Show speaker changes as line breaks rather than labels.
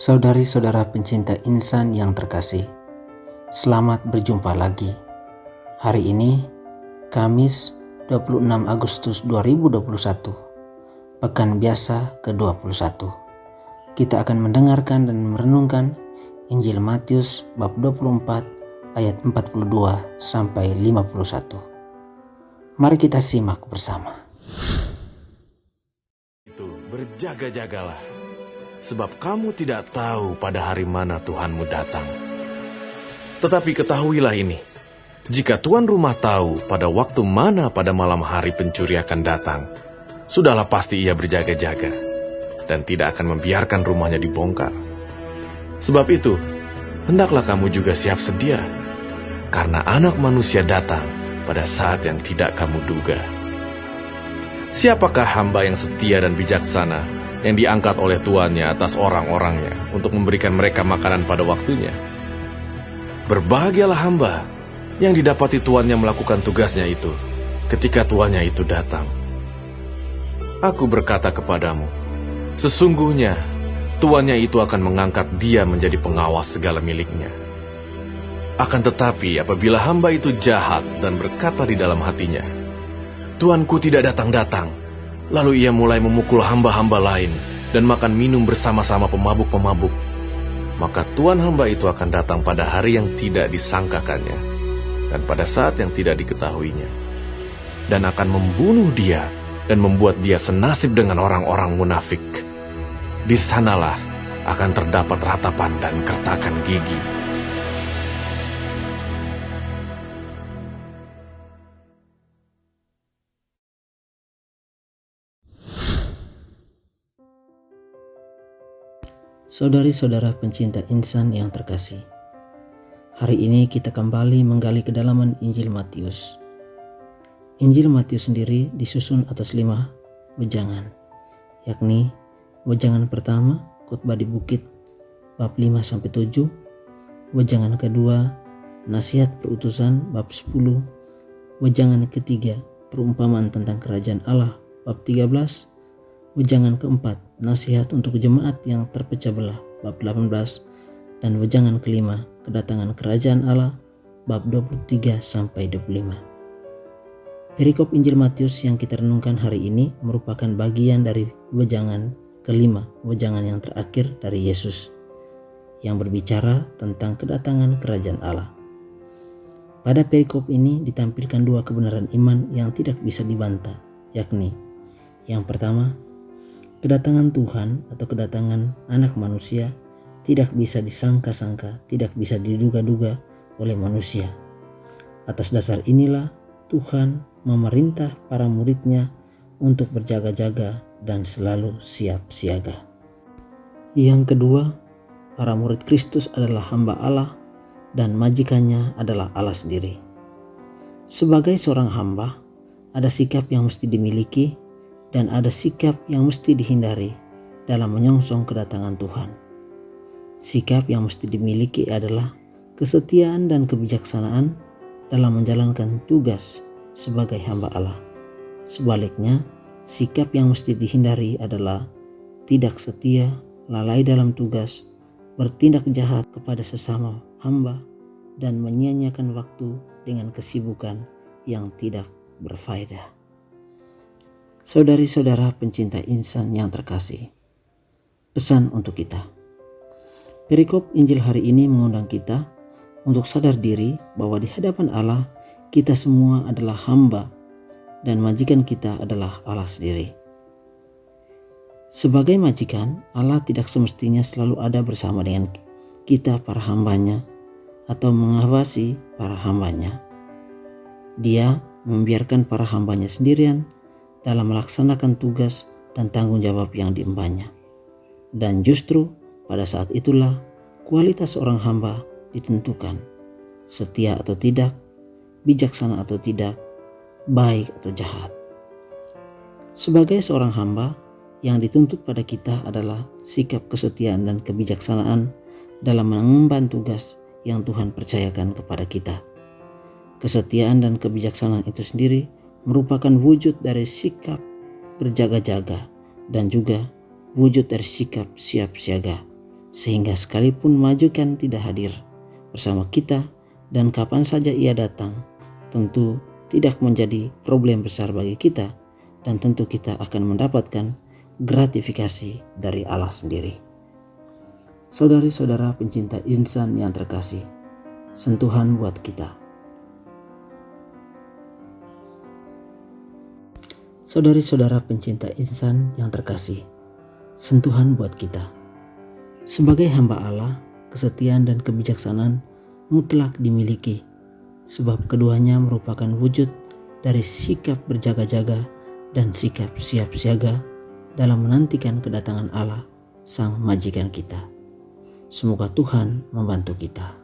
Saudari-saudara pencinta insan yang terkasih, selamat berjumpa lagi. Hari ini, Kamis 26 Agustus 2021, Pekan Biasa ke-21. Kita akan mendengarkan dan merenungkan Injil Matius bab 24 ayat 42 sampai 51. Mari kita simak bersama.
Itu berjaga-jagalah, sebab kamu tidak tahu pada hari mana Tuhanmu datang. Tetapi ketahuilah ini, jika tuan rumah tahu pada waktu mana pada malam hari pencuri akan datang, sudahlah pasti ia berjaga-jaga dan tidak akan membiarkan rumahnya dibongkar. Sebab itu, hendaklah kamu juga siap sedia, karena Anak Manusia datang pada saat yang tidak kamu duga. Siapakah hamba yang setia dan bijaksana yang diangkat oleh tuannya atas orang-orangnya untuk memberikan mereka makanan pada waktunya? Berbahagialah hamba yang didapati tuannya melakukan tugasnya itu ketika tuannya itu datang. Aku berkata kepadamu, sesungguhnya tuannya itu akan mengangkat dia menjadi pengawas segala miliknya. Akan tetapi apabila hamba itu jahat dan berkata di dalam hatinya, Tuanku tidak datang-datang, lalu ia mulai memukul hamba-hamba lain dan makan minum bersama-sama pemabuk-pemabuk, maka tuan hamba itu akan datang pada hari yang tidak disangkakannya dan pada saat yang tidak diketahuinya, dan akan membunuh dia dan membuat dia senasib dengan orang-orang munafik. Di sanalah akan terdapat ratapan dan kertakan gigi.
Saudari-saudara pencinta insan yang terkasih, hari ini kita kembali menggali kedalaman Injil Matius. Injil Matius sendiri disusun atas 5 wejangan, yakni wejangan pertama, khotbah di bukit, bab 5-7, wejangan kedua, nasihat perutusan, bab 10, wejangan ketiga, perumpamaan tentang kerajaan Allah, bab 13, wejangan keempat, nasihat untuk jemaat yang terpecah belah, bab 18, dan wejangan kelima, kedatangan kerajaan Allah, bab 23-25. Perikop Injil Matius yang kita renungkan hari ini merupakan bagian dari wejangan kelima, wejangan yang terakhir dari Yesus, yang berbicara tentang kedatangan kerajaan Allah. Pada perikop ini ditampilkan 2 kebenaran iman yang tidak bisa dibantah, yakni yang pertama, kedatangan Tuhan atau kedatangan Anak Manusia tidak bisa disangka-sangka, tidak bisa diduga-duga oleh manusia. Atas dasar inilah Tuhan memerintah para murid-Nya untuk berjaga-jaga dan selalu siap siaga. Yang kedua, para murid Kristus adalah hamba Allah dan majikannya adalah Allah sendiri. Sebagai seorang hamba, ada sikap yang mesti dimiliki dan ada sikap yang mesti dihindari dalam menyongsong kedatangan Tuhan. Sikap yang mesti dimiliki adalah kesetiaan dan kebijaksanaan dalam menjalankan tugas sebagai hamba Allah. Sebaliknya, sikap yang mesti dihindari adalah tidak setia, lalai dalam tugas, bertindak jahat kepada sesama hamba, dan menyia-nyiakan waktu dengan kesibukan yang tidak berfaedah. Saudari-saudara pencinta insan yang terkasih, pesan untuk kita. Perikop Injil hari ini mengundang kita untuk sadar diri bahwa di hadapan Allah kita semua adalah hamba dan majikan kita adalah Allah sendiri. Sebagai majikan, Allah tidak semestinya selalu ada bersama dengan kita para hambanya atau mengawasi para hambanya. Dia membiarkan para hambanya sendirian dalam melaksanakan tugas dan tanggung jawab yang diembannya. Dan justru pada saat itulah kualitas seorang hamba ditentukan, setia atau tidak, bijaksana atau tidak, baik atau jahat. Sebagai seorang hamba, yang dituntut pada kita adalah sikap kesetiaan dan kebijaksanaan dalam mengemban tugas yang Tuhan percayakan kepada kita. Kesetiaan dan kebijaksanaan itu sendiri merupakan wujud dari sikap berjaga-jaga dan juga wujud dari sikap siap siaga sehingga sekalipun majikan tidak hadir bersama kita dan kapan saja ia datang, tentu tidak menjadi problem besar bagi kita, dan tentu kita akan mendapatkan gratifikasi dari Allah sendiri. Saudari-saudara pencinta insan yang terkasih, sentuhan buat kita. Saudari-saudara pencinta insan yang terkasih, sentuhan buat kita. Sebagai hamba Allah, kesetiaan dan kebijaksanaan mutlak dimiliki, sebab keduanya merupakan wujud dari sikap berjaga-jaga dan sikap siap siaga dalam menantikan kedatangan Allah, Sang Majikan kita. Semoga Tuhan membantu kita.